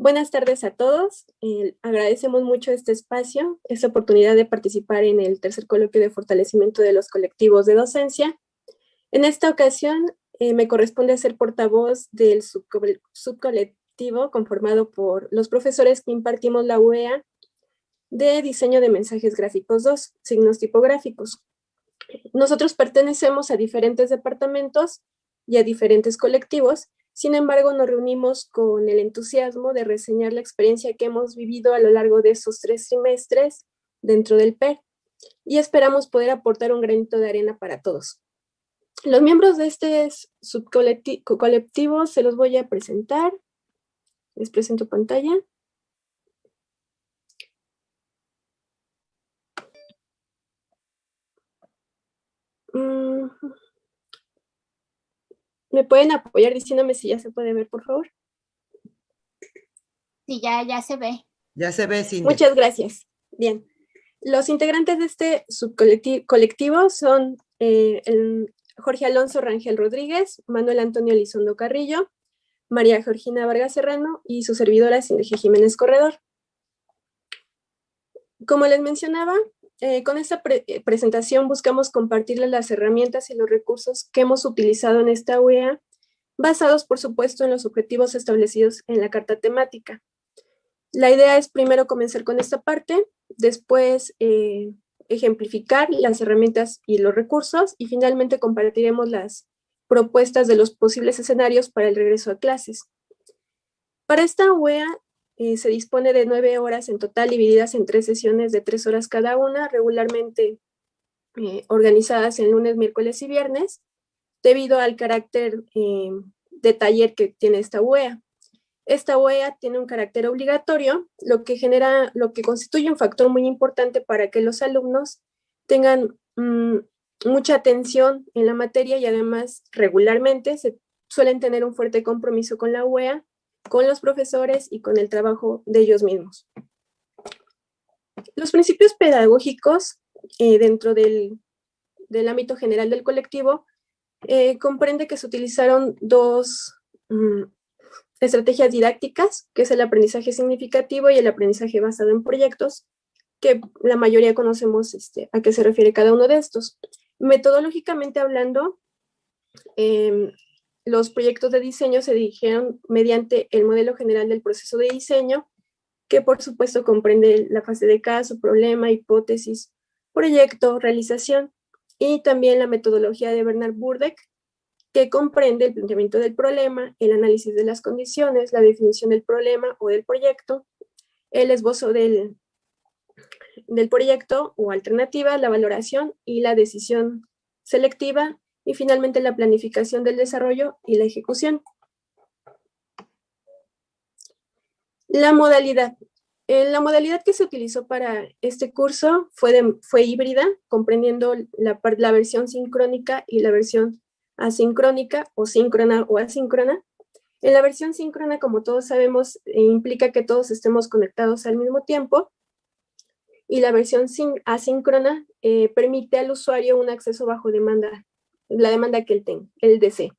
Buenas tardes a todos. Agradecemos mucho este espacio, esta oportunidad de participar en el tercer coloquio de fortalecimiento de los colectivos de docencia. En esta ocasión me corresponde ser portavoz del subcolectivo conformado por los profesores que impartimos la UEA de diseño de mensajes gráficos 2, signos tipográficos. Nosotros pertenecemos a diferentes departamentos y a diferentes colectivos. Sin embargo, nos reunimos con el entusiasmo de reseñar la experiencia que hemos vivido a lo largo de esos 3 trimestres dentro del PER y esperamos poder aportar un granito de arena para todos. Los miembros de este subcolectivo se los voy a presentar. Les presento pantalla. ¿Me pueden apoyar diciéndome si ya se puede ver, por favor? Sí, ya se ve. Ya se ve, Cindy. Muchas gracias. Bien. Los integrantes de este subcolectivo son Jorge Alonso Rangel Rodríguez, Manuel Antonio Elizondo Carrillo, María Georgina Vargas Serrano y su servidora Cindy Jiménez Corredor. Como les mencionaba, con esta presentación buscamos compartirles las herramientas y los recursos que hemos utilizado en esta UEA, basados, por supuesto, en los objetivos establecidos en la carta temática. La idea es primero comenzar con esta parte, después ejemplificar las herramientas y los recursos, y finalmente compartiremos las propuestas de los posibles escenarios para el regreso a clases. Para esta UEA, se dispone de 9 horas en total, divididas en 3 sesiones de 3 horas cada una, regularmente organizadas en lunes, miércoles y viernes, debido al carácter de taller que tiene esta UEA. Esta UEA tiene un carácter obligatorio, lo que constituye un factor muy importante para que los alumnos tengan mucha atención en la materia y además regularmente suelen tener un fuerte compromiso con la UEA, con los profesores y con el trabajo de ellos mismos. Los principios pedagógicos dentro del ámbito general del colectivo comprende que se utilizaron dos estrategias didácticas, que es el aprendizaje significativo y el aprendizaje basado en proyectos, que la mayoría conocemos a qué se refiere cada uno de estos. Metodológicamente hablando, los proyectos de diseño se dirigieron mediante el modelo general del proceso de diseño, que por supuesto comprende la fase de caso, problema, hipótesis, proyecto, realización, y también la metodología de Bernard Burdeck, que comprende el planteamiento del problema, el análisis de las condiciones, la definición del problema o del proyecto, el esbozo del proyecto o alternativa, la valoración y la decisión selectiva, y finalmente la planificación del desarrollo y la ejecución. La modalidad. La modalidad que se utilizó para este curso fue híbrida, comprendiendo la versión sincrónica y la versión asincrónica o síncrona o asíncrona. En la versión síncrona, como todos sabemos, implica que todos estemos conectados al mismo tiempo, y la versión asíncrona permite al usuario un acceso bajo demanda, la demanda que él desee.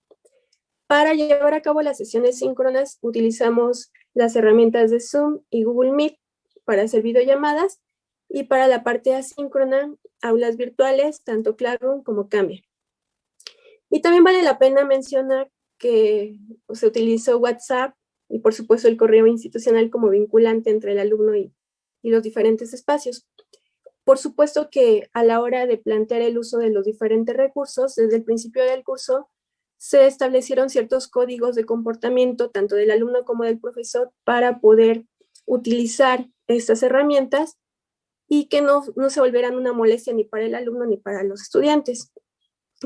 Para llevar a cabo las sesiones síncronas utilizamos las herramientas de Zoom y Google Meet para hacer videollamadas, y para la parte asíncrona, aulas virtuales, tanto Classroom como Cambia. Y también vale la pena mencionar que se utilizó WhatsApp y por supuesto el correo institucional como vinculante entre el alumno y los diferentes espacios. Por supuesto que a la hora de plantear el uso de los diferentes recursos, desde el principio del curso, se establecieron ciertos códigos de comportamiento, tanto del alumno como del profesor, para poder utilizar estas herramientas y que no se volvieran una molestia ni para el alumno ni para los estudiantes.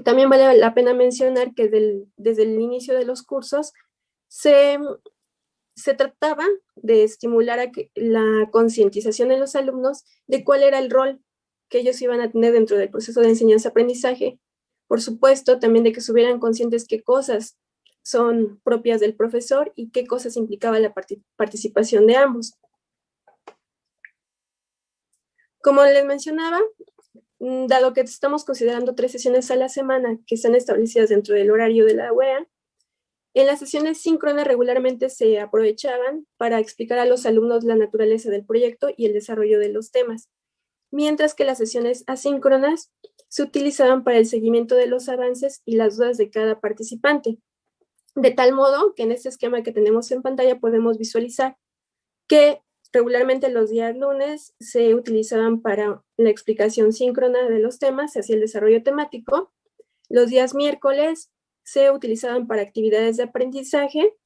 También vale la pena mencionar que desde el inicio de los cursos se trataba de estimular la concientización de los alumnos de cuál era el rol que ellos iban a tener dentro del proceso de enseñanza-aprendizaje. Por supuesto, también de que estuvieran conscientes qué cosas son propias del profesor y qué cosas implicaba la participación de ambos. Como les mencionaba, dado que estamos considerando 3 sesiones a la semana que están establecidas dentro del horario de la UEA, En las sesiones síncronas regularmente se aprovechaban para explicar a los alumnos la naturaleza del proyecto y el desarrollo de los temas, mientras que las sesiones asíncronas se utilizaban para el seguimiento de los avances y las dudas de cada participante. De tal modo que en este esquema que tenemos en pantalla podemos visualizar que regularmente los días lunes se utilizaban para la explicación síncrona de los temas, se hacía el desarrollo temático. Los días miércoles se utilizaban para actividades de aprendizaje,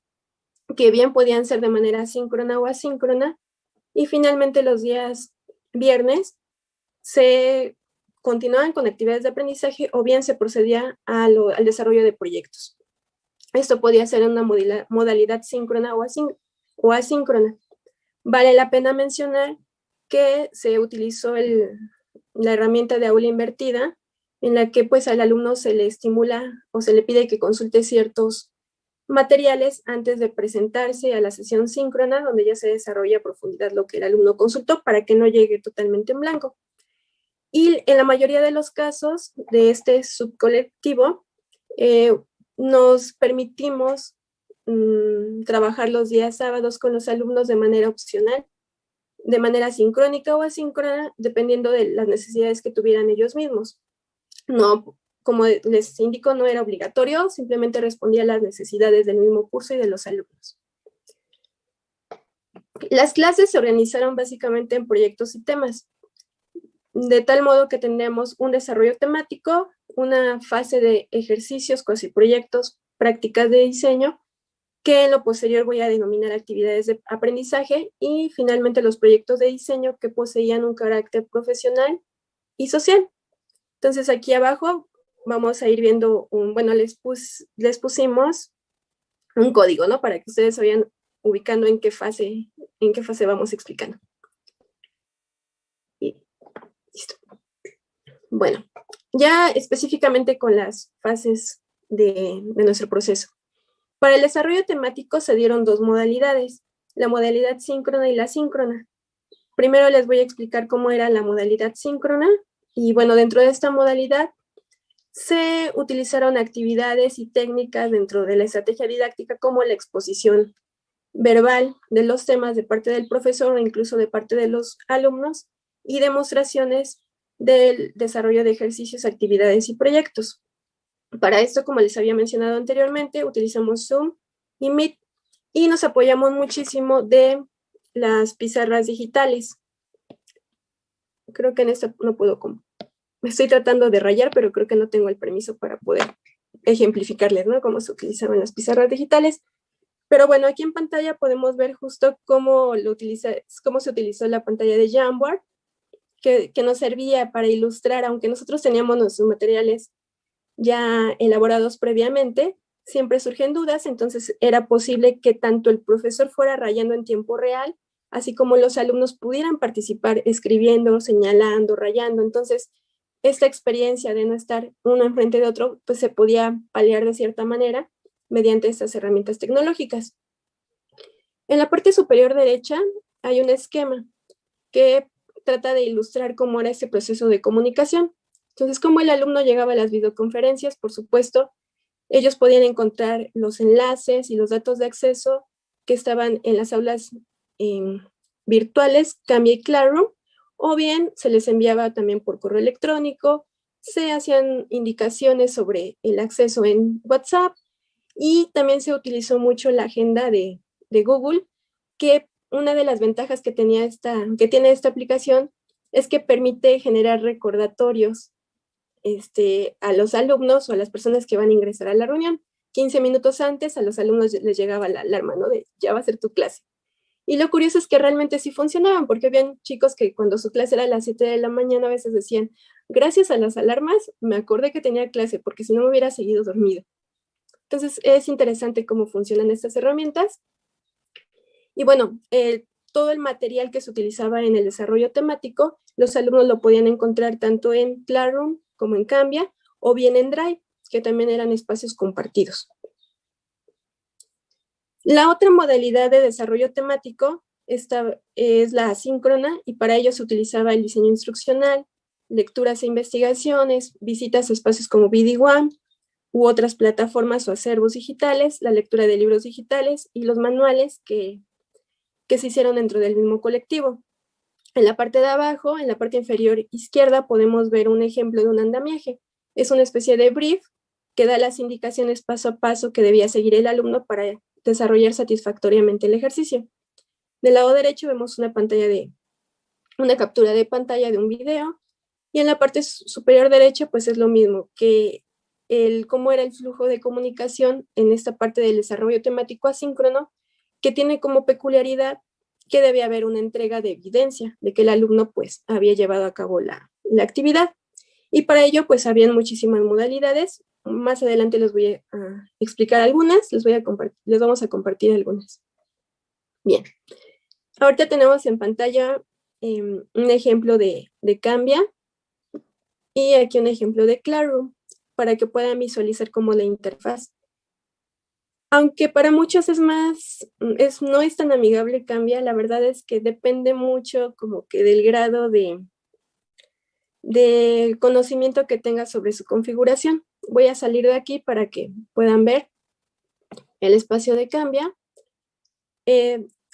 que bien podían ser de manera síncrona o asíncrona. Y finalmente los días viernes se continuaban con actividades de aprendizaje o bien se procedía al desarrollo de proyectos. Esto podía ser una modalidad síncrona o asíncrona. Vale la pena mencionar que se utilizó la herramienta de aula invertida, en la que pues al alumno se le estimula o se le pide que consulte ciertos materiales antes de presentarse a la sesión síncrona, donde ya se desarrolla a profundidad lo que el alumno consultó para que no llegue totalmente en blanco. Y en la mayoría de los casos de este subcolectivo, nos permitimos trabajar los días sábados con los alumnos de manera opcional, de manera sincrónica o asíncrona, dependiendo de las necesidades que tuvieran ellos mismos. No, como les indico, no era obligatorio, simplemente respondía a las necesidades del mismo curso y de los alumnos. Las clases se organizaron básicamente en proyectos y temas, de tal modo que tendríamos un desarrollo temático, una fase de ejercicios, cuasi proyectos, prácticas de diseño, que en lo posterior voy a denominar actividades de aprendizaje, y finalmente los proyectos de diseño que poseían un carácter profesional y social. Entonces aquí abajo vamos a ir viendo, les pusimos un código, ¿no? Para que ustedes vayan ubicando en qué fase vamos explicando. Y listo. Bueno, ya específicamente con las fases de nuestro proceso. Para el desarrollo temático se dieron dos modalidades, la modalidad síncrona y la asíncrona. Primero les voy a explicar cómo era la modalidad síncrona, y bueno, dentro de esta modalidad se utilizaron actividades y técnicas dentro de la estrategia didáctica como la exposición verbal de los temas de parte del profesor o incluso de parte de los alumnos, y demostraciones del desarrollo de ejercicios, actividades y proyectos. Para esto, como les había mencionado anteriormente, utilizamos Zoom y Meet, y nos apoyamos muchísimo de las pizarras digitales. Creo que en esta no puedo, me estoy tratando de rayar, pero creo que no tengo el permiso para poder ejemplificarles, ¿no?, cómo se utilizaban las pizarras digitales. Pero bueno, aquí en pantalla podemos ver justo cómo se utilizó la pantalla de Jamboard, que nos servía para ilustrar, aunque nosotros teníamos nuestros materiales ya elaborados previamente, siempre surgen dudas, entonces era posible que tanto el profesor fuera rayando en tiempo real, así como los alumnos pudieran participar escribiendo, señalando, rayando. Entonces, esta experiencia de no estar uno enfrente de otro, pues se podía paliar de cierta manera mediante estas herramientas tecnológicas. En la parte superior derecha hay un esquema que trata de ilustrar cómo era este proceso de comunicación. Entonces, como el alumno llegaba a las videoconferencias, por supuesto, ellos podían encontrar los enlaces y los datos de acceso que estaban en las aulas virtuales, Cambia y Classroom, o bien se les enviaba también por correo electrónico, se hacían indicaciones sobre el acceso en WhatsApp, y también se utilizó mucho la agenda de Google, que una de las ventajas que tiene esta aplicación es que permite generar recordatorios a los alumnos o a las personas que van a ingresar a la reunión. 15 minutos antes a los alumnos les llegaba la alarma, ¿no?, de ya va a ser tu clase. Y lo curioso es que realmente sí funcionaban, porque habían chicos que cuando su clase era a las 7 de la mañana a veces decían, gracias a las alarmas me acordé que tenía clase, porque si no me hubiera seguido dormido. Entonces es interesante cómo funcionan estas herramientas. Y bueno, todo el material que se utilizaba en el desarrollo temático, los alumnos lo podían encontrar tanto en Classroom como en Cambia, o bien en Drive, que también eran espacios compartidos. La otra modalidad de desarrollo temático es la asíncrona, y para ello se utilizaba el diseño instruccional, lecturas e investigaciones, visitas a espacios como BD1, u otras plataformas o acervos digitales, la lectura de libros digitales y los manuales que se hicieron dentro del mismo colectivo. En la parte de abajo, en la parte inferior izquierda, podemos ver un ejemplo de un andamiaje. Es una especie de brief que da las indicaciones paso a paso que debía seguir el alumno para desarrollar satisfactoriamente el ejercicio. Del lado derecho vemos una captura de pantalla de un video, y en la parte superior derecha pues es lo mismo, que cómo era el flujo de comunicación en esta parte del desarrollo temático asíncrono, que tiene como peculiaridad que debe haber una entrega de evidencia de que el alumno pues había llevado a cabo la actividad. Y para ello pues habían muchísimas modalidades. Más adelante les voy a explicar algunas, les vamos a compartir algunas. Bien, ahorita tenemos en pantalla un ejemplo de Canvia y aquí un ejemplo de Classroom para que puedan visualizar como la interfaz. Aunque para muchos no es tan amigable Canvia, la verdad es que depende mucho como que del grado de conocimiento que tenga sobre su configuración. Voy a salir de aquí para que puedan ver el espacio de Canvia.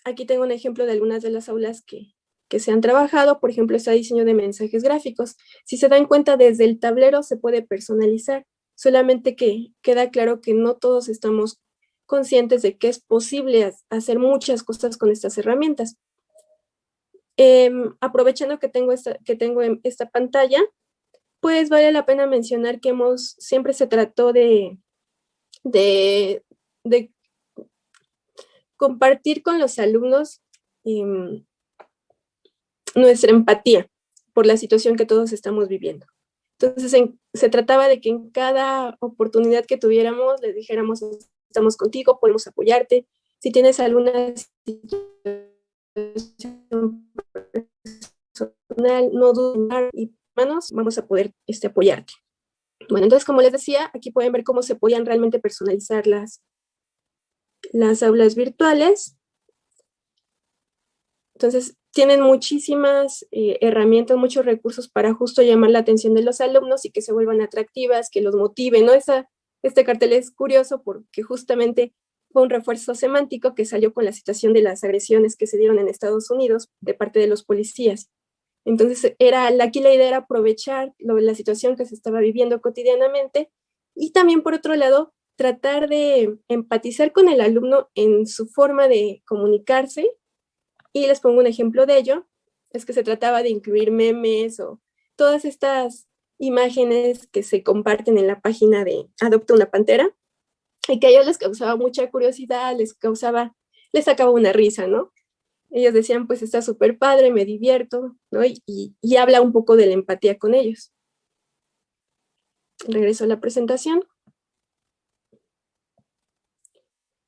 Aquí tengo un ejemplo de algunas de las aulas que se han trabajado. Por ejemplo, está diseño de mensajes gráficos. Si se dan cuenta, desde el tablero se puede personalizar, solamente que queda claro que no todos estamos conscientes de que es posible hacer muchas cosas con estas herramientas. Aprovechando que tengo esta pantalla, pues vale la pena mencionar que siempre se trató de compartir con los alumnos nuestra empatía por la situación que todos estamos viviendo. Entonces, se trataba de que en cada oportunidad que tuviéramos, les dijéramos, estamos contigo, podemos apoyarte. Si tienes alguna situación personal, no dudes y manos, vamos a poder apoyarte. Bueno, entonces, como les decía, aquí pueden ver cómo se podían realmente personalizar las aulas virtuales. Entonces, tienen muchísimas herramientas, muchos recursos para justo llamar la atención de los alumnos y que se vuelvan atractivas, que los motiven, ¿no? Este cartel es curioso porque justamente fue un refuerzo semántico que salió con la situación de las agresiones que se dieron en Estados Unidos de parte de los policías. Entonces, aquí la idea era aprovechar la situación que se estaba viviendo cotidianamente y también, por otro lado, tratar de empatizar con el alumno en su forma de comunicarse. Y les pongo un ejemplo de ello, es que se trataba de incluir memes o todas estas imágenes que se comparten en la página de Adopta una Pantera, y que a ellos les causaba mucha curiosidad, les sacaba una risa, ¿no? Ellos decían, pues está súper padre, me divierto, ¿no? Y habla un poco de la empatía con ellos. Regreso a la presentación.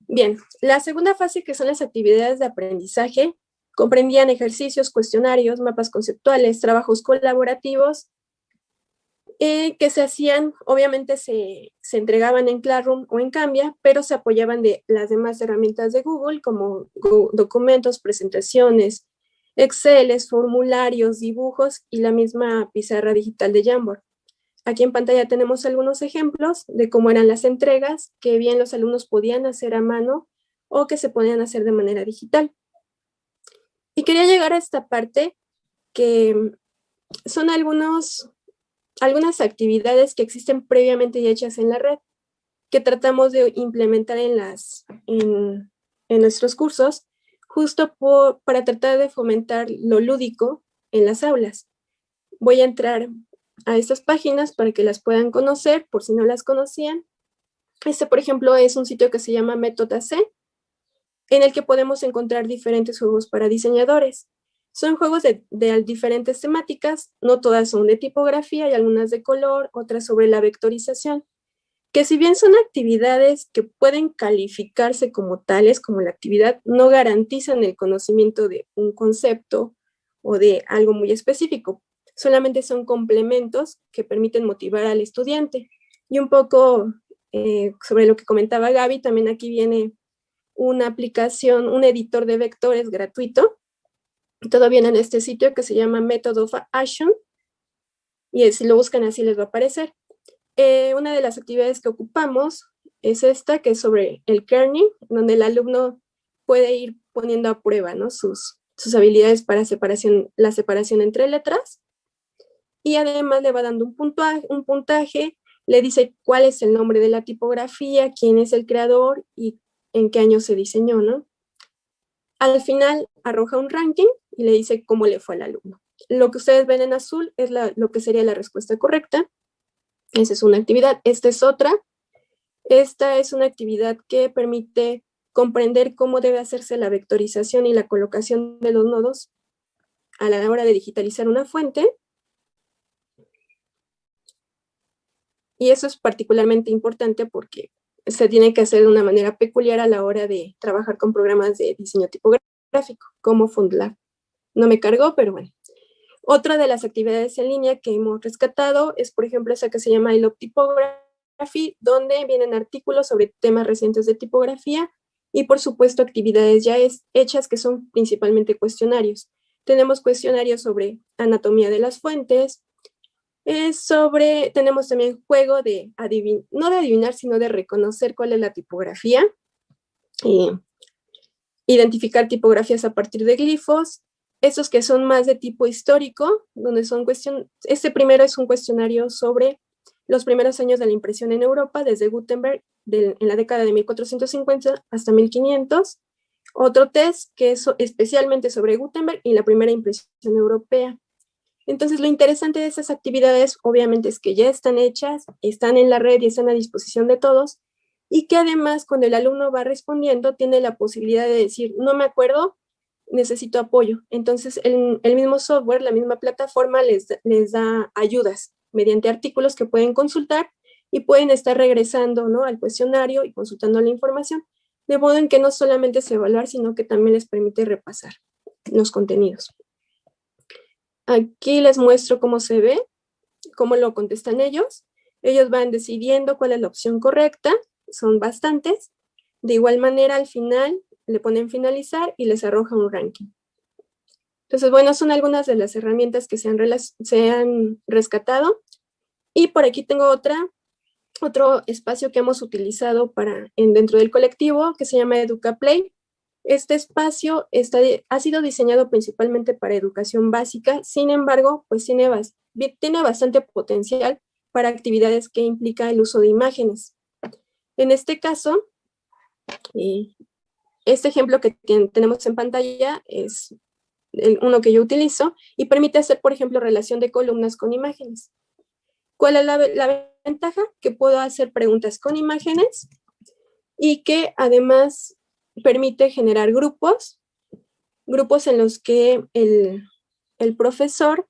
Bien, la segunda fase, que son las actividades de aprendizaje, comprendían ejercicios, cuestionarios, mapas conceptuales, trabajos colaborativos que se hacían, obviamente se entregaban en Classroom o en Canvia, pero se apoyaban de las demás herramientas de Google, como documentos, presentaciones, Excel, formularios, dibujos y la misma pizarra digital de Jamboard. Aquí en pantalla tenemos algunos ejemplos de cómo eran las entregas, que bien los alumnos podían hacer a mano o que se podían hacer de manera digital. Y quería llegar a esta parte que son algunas actividades que existen previamente ya hechas en la red, que tratamos de implementar en nuestros cursos, justo para tratar de fomentar lo lúdico en las aulas. Voy a entrar a estas páginas para que las puedan conocer, por si no las conocían. Por ejemplo, es un sitio que se llama Método C, en el que podemos encontrar diferentes juegos para diseñadores. Son juegos de diferentes temáticas, no todas son de tipografía, hay algunas de color, otras sobre la vectorización, que si bien son actividades que pueden calificarse como tales, como la actividad, no garantizan el conocimiento de un concepto o de algo muy específico, solamente son complementos que permiten motivar al estudiante. Y un poco sobre lo que comentaba Gaby, también aquí viene una aplicación, un editor de vectores gratuito. Todo viene en este sitio que se llama Method of Action, y si lo buscan así les va a aparecer. Una de las actividades que ocupamos es esta, que es sobre el kerning, donde el alumno puede ir poniendo a prueba, ¿no?, sus habilidades para la separación entre letras, y además le va dando un puntaje, le dice cuál es el nombre de la tipografía, quién es el creador y en qué año se diseñó, ¿no? Al final arroja un ranking y le dice cómo le fue al alumno. Lo que ustedes ven en azul es lo que sería la respuesta correcta. Esa es una actividad. Esta es otra. Esta es una actividad que permite comprender cómo debe hacerse la vectorización y la colocación de los nodos a la hora de digitalizar una fuente. Y eso es particularmente importante porque se tiene que hacer de una manera peculiar a la hora de trabajar con programas de diseño tipográfico, como FontLab. No me cargó, pero bueno. Otra de las actividades en línea que hemos rescatado es, por ejemplo, esa que se llama I Love Typography, donde vienen artículos sobre temas recientes de tipografía y, por supuesto, actividades ya hechas que son principalmente cuestionarios. Tenemos cuestionarios sobre anatomía de las fuentes, tenemos también juego de no de adivinar, sino de reconocer cuál es la tipografía, identificar tipografías a partir de glifos, estos que son más de tipo histórico, donde son este primero es un cuestionario sobre los primeros años de la impresión en Europa, desde Gutenberg, en la década de 1450 hasta 1500. Otro test que es especialmente sobre Gutenberg y la primera impresión europea. Entonces, lo interesante de esas actividades, obviamente, es que ya están hechas, están en la red y están a disposición de todos, y que además, cuando el alumno va respondiendo, tiene la posibilidad de decir, no me acuerdo, necesito apoyo. Entonces, el mismo software, la misma plataforma les da ayudas mediante artículos que pueden consultar y pueden estar regresando, ¿no?, al cuestionario y consultando la información, de modo en que no solamente es evaluar, sino que también les permite repasar los contenidos. Aquí les muestro cómo se ve, cómo lo contestan ellos. Ellos van decidiendo cuál es la opción correcta, son bastantes. De igual manera, al final le ponen finalizar y les arroja un ranking. Entonces, bueno, son algunas de las herramientas que se han rescatado. Y por aquí tengo otro espacio que hemos utilizado dentro del colectivo, que se llama EducaPlay. Este espacio ha sido diseñado principalmente para educación básica, sin embargo, pues tiene bastante potencial para actividades que implican el uso de imágenes. En este caso, este ejemplo que tenemos en pantalla es uno que yo utilizo y permite hacer, por ejemplo, relación de columnas con imágenes. ¿Cuál es la ventaja? Que puedo hacer preguntas con imágenes y que además permite generar grupos en los que el profesor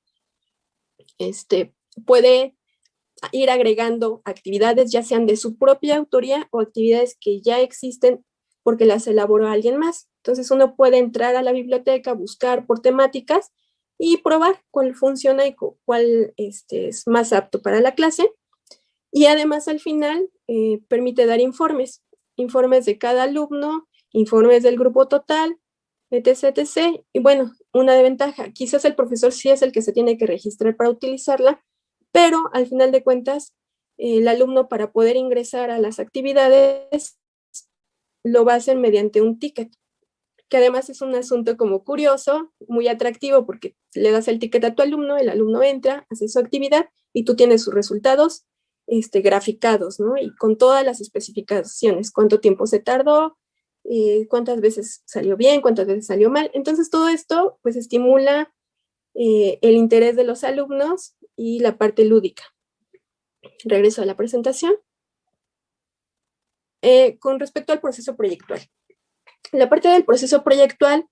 puede ir agregando actividades, ya sean de su propia autoría o actividades que ya existen porque las elaboró alguien más. Entonces uno puede entrar a la biblioteca, buscar por temáticas y probar cuál funciona y cuál es más apto para la clase. Y además al final permite dar informes de cada alumno, informes del grupo total, etc, etc. Y bueno, una desventaja, quizás el profesor sí es el que se tiene que registrar para utilizarla, pero al final de cuentas, el alumno, para poder ingresar a las actividades, lo va a hacer mediante un ticket, que además es un asunto como curioso, muy atractivo, porque le das el ticket a tu alumno, el alumno entra, hace su actividad y tú tienes sus resultados graficados, ¿no? Y con todas las especificaciones, cuánto tiempo se tardó, cuántas veces salió bien, cuántas veces salió mal. Entonces todo esto pues estimula el interés de los alumnos y la parte lúdica. Regreso a la presentación. Con respecto al proceso proyectual. La parte del proceso proyectual,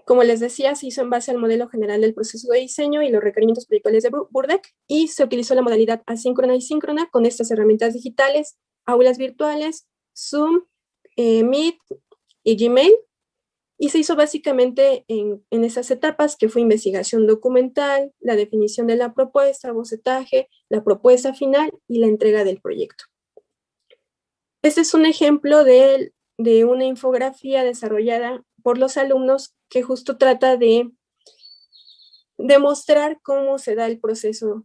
como les decía, se hizo en base al modelo general del proceso de diseño y los requerimientos proyectuales de Burdeck, y se utilizó la modalidad asíncrona y síncrona con estas herramientas digitales, aulas virtuales, Zoom, Meet y Gmail, y se hizo básicamente en esas etapas, que fue investigación documental, la definición de la propuesta, bocetaje, la propuesta final y la entrega del proyecto. Este es un ejemplo de una infografía desarrollada por los alumnos que justo trata de demostrar cómo se da el proceso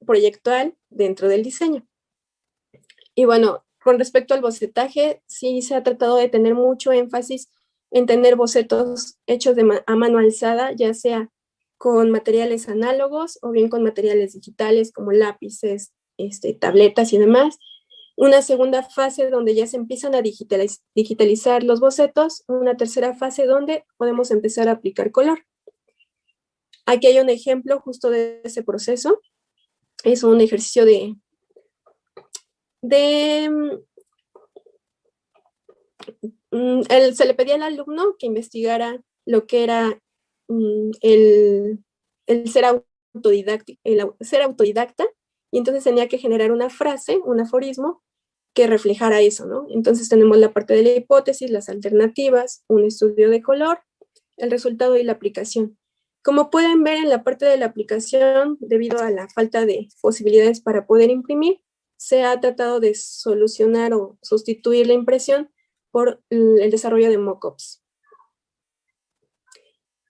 proyectual dentro del diseño. Y bueno, con respecto al bocetaje, sí se ha tratado de tener mucho énfasis en tener bocetos hechos a mano alzada, ya sea con materiales análogos o bien con materiales digitales como lápices, tabletas y demás. Una segunda fase donde ya se empiezan a digitalizar los bocetos, una tercera fase donde podemos empezar a aplicar color. Aquí hay un ejemplo justo de ese proceso. Es un ejercicio se le pedía al alumno que investigara lo que era el ser autodidacta, y entonces tenía que generar una frase, un aforismo, que reflejara eso, ¿no? Entonces tenemos la parte de la hipótesis, las alternativas, un estudio de color, el resultado y la aplicación. Como pueden ver en la parte de la aplicación, debido a la falta de posibilidades para poder imprimir, se ha tratado de solucionar o sustituir la impresión por el desarrollo de mockups.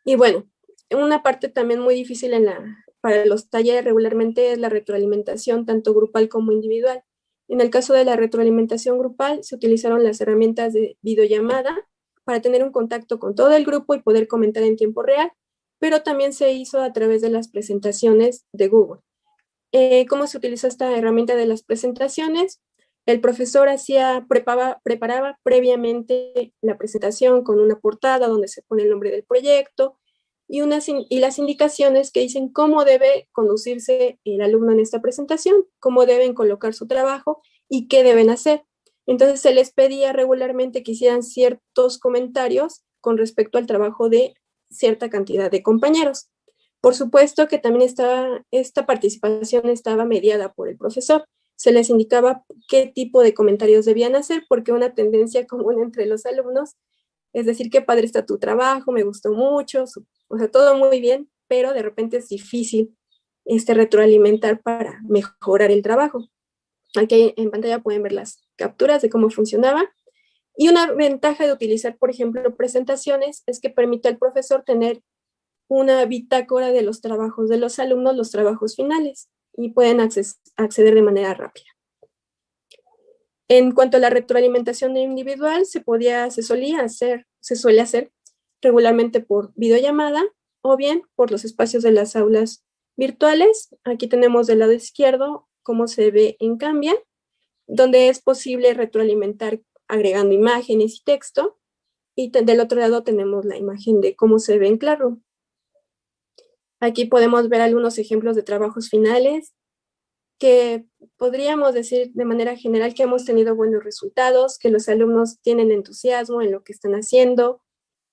Y bueno, una parte también muy difícil para los talleres regularmente es la retroalimentación, tanto grupal como individual. En el caso de la retroalimentación grupal, se utilizaron las herramientas de videollamada para tener un contacto con todo el grupo y poder comentar en tiempo real, pero también se hizo a través de las presentaciones de Google. ¿Cómo se utilizó esta herramienta de las presentaciones? El profesor preparaba previamente la presentación con una portada donde se pone el nombre del proyecto y las indicaciones que dicen cómo debe conducirse el alumno en esta presentación, cómo deben colocar su trabajo y qué deben hacer. Entonces se les pedía regularmente que hicieran ciertos comentarios con respecto al trabajo de cierta cantidad de compañeros. Por supuesto que también esta participación estaba mediada por el profesor. Se les indicaba qué tipo de comentarios debían hacer, porque una tendencia común entre los alumnos es decir, qué padre está tu trabajo, me gustó mucho, o sea, todo muy bien, pero de repente es difícil retroalimentar para mejorar el trabajo. Aquí en pantalla pueden ver las capturas de cómo funcionaba. Y una ventaja de utilizar, por ejemplo, presentaciones es que permite al profesor tener una bitácora de los trabajos de los alumnos, los trabajos finales, y pueden acceder de manera rápida. En cuanto a la retroalimentación individual, se suele hacer regularmente por videollamada o bien por los espacios de las aulas virtuales. Aquí tenemos del lado izquierdo cómo se ve en Cambia, donde es posible retroalimentar agregando imágenes y texto, y del otro lado tenemos la imagen de cómo se ve en Classroom. Aquí podemos ver algunos ejemplos de trabajos finales que podríamos decir de manera general que hemos tenido buenos resultados, que los alumnos tienen entusiasmo en lo que están haciendo,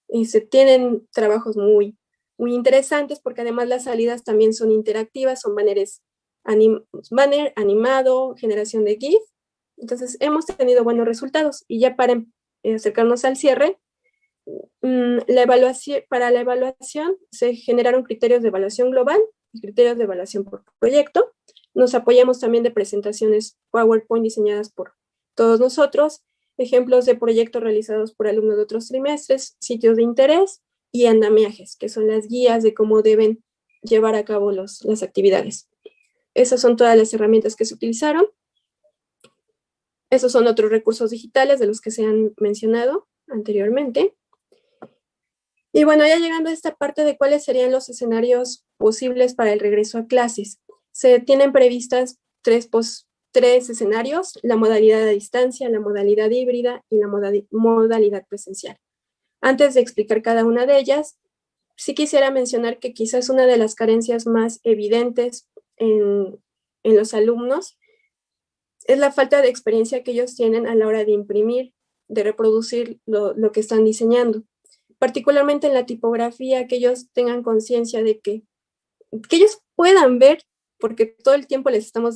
y se tienen trabajos muy, muy interesantes, porque además las salidas también son interactivas, son banner animado, generación de GIF. Entonces hemos tenido buenos resultados. Y ya para acercarnos al cierre, para la evaluación se generaron criterios de evaluación global y criterios de evaluación por proyecto. Nos apoyamos también de presentaciones PowerPoint diseñadas por todos nosotros, ejemplos de proyectos realizados por alumnos de otros trimestres, sitios de interés y andamiajes, que son las guías de cómo deben llevar a cabo las actividades. Esas son todas las herramientas que se utilizaron. Esos son otros recursos digitales de los que se han mencionado anteriormente. Y bueno, ya llegando a esta parte de cuáles serían los escenarios posibles para el regreso a clases. Se tienen previstas tres escenarios: la modalidad a distancia, la modalidad híbrida y la modalidad presencial. Antes de explicar cada una de ellas, sí quisiera mencionar que quizás una de las carencias más evidentes en los alumnos es la falta de experiencia que ellos tienen a la hora de imprimir, de reproducir lo que están diseñando. Particularmente en la tipografía, que ellos tengan conciencia de que ellos puedan ver, porque todo el tiempo les estamos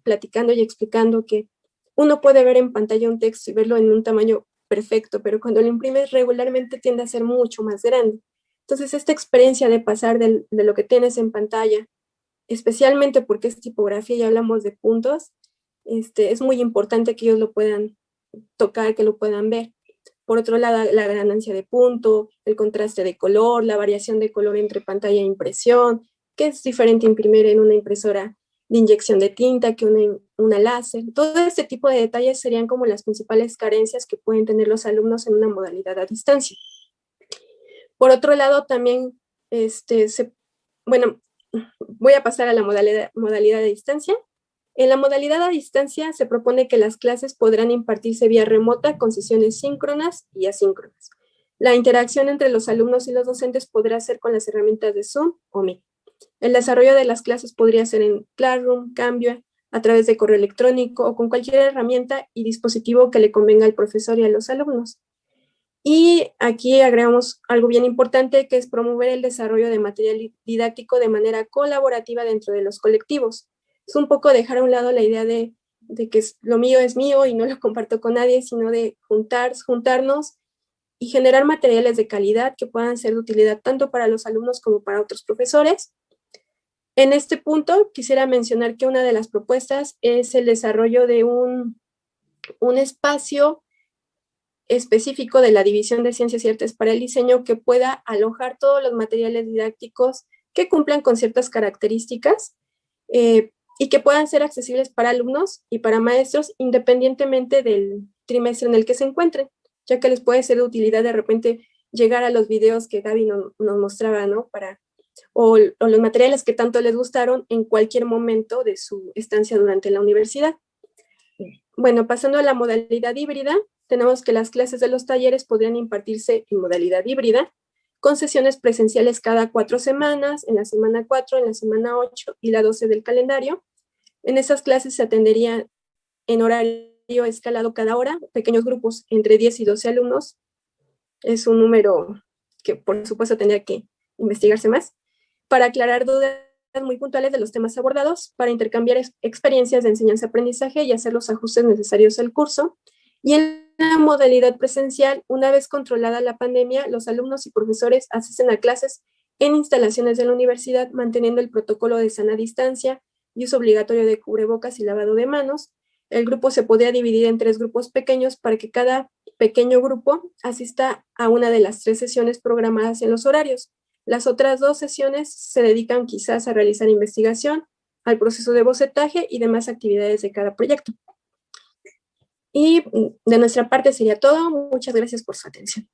platicando y explicando que uno puede ver en pantalla un texto y verlo en un tamaño perfecto, pero cuando lo imprimes regularmente tiende a ser mucho más grande. Entonces, esta experiencia de pasar de lo que tienes en pantalla, especialmente porque es tipografía y hablamos de puntos, es muy importante que ellos lo puedan tocar, que lo puedan ver. Por otro lado, la ganancia de punto, el contraste de color, la variación de color entre pantalla e impresión, que es diferente imprimir en una impresora de inyección de tinta, que una láser. Todo este tipo de detalles serían como las principales carencias que pueden tener los alumnos en una modalidad a distancia. Por otro lado, también, bueno, voy a pasar a la modalidad a distancia. En la modalidad a distancia se propone que las clases podrán impartirse vía remota con sesiones síncronas y asíncronas. La interacción entre los alumnos y los docentes podrá ser con las herramientas de Zoom o Meet. El desarrollo de las clases podría ser en Classroom, Cambio, a través de correo electrónico o con cualquier herramienta y dispositivo que le convenga al profesor y a los alumnos. Y aquí agregamos algo bien importante, que es promover el desarrollo de material didáctico de manera colaborativa dentro de los colectivos. Es un poco dejar a un lado la idea de que lo mío es mío y no lo comparto con nadie, sino de juntarnos y generar materiales de calidad que puedan ser de utilidad tanto para los alumnos como para otros profesores. En este punto, quisiera mencionar que una de las propuestas es el desarrollo de un espacio específico de la División de Ciencias y Artes para el Diseño que pueda alojar todos los materiales didácticos que cumplan con ciertas características y que puedan ser accesibles para alumnos y para maestros independientemente del trimestre en el que se encuentren, ya que les puede ser de utilidad de repente llegar a los videos que Gaby nos mostraba, ¿no? O los materiales que tanto les gustaron en cualquier momento de su estancia durante la universidad. Bueno, pasando a la modalidad híbrida, tenemos que las clases de los talleres podrían impartirse en modalidad híbrida, con sesiones presenciales cada 4 semanas, en la semana 4, en la semana 8 y la 12 del calendario. En esas clases se atenderían en horario escalado cada hora, pequeños grupos entre 10 y 12 alumnos. Es un número que por supuesto tendría que investigarse más, para aclarar dudas muy puntuales de los temas abordados, para intercambiar experiencias de enseñanza-aprendizaje y hacer los ajustes necesarios al curso. Y en la modalidad presencial, una vez controlada la pandemia, los alumnos y profesores asisten a clases en instalaciones de la universidad, manteniendo el protocolo de sana distancia y uso obligatorio de cubrebocas y lavado de manos. El grupo se podría dividir en 3 grupos pequeños para que cada pequeño grupo asista a una de las 3 sesiones programadas en los horarios. Las otras 2 sesiones se dedican quizás a realizar investigación, al proceso de bocetaje y demás actividades de cada proyecto. Y de nuestra parte sería todo. Muchas gracias por su atención.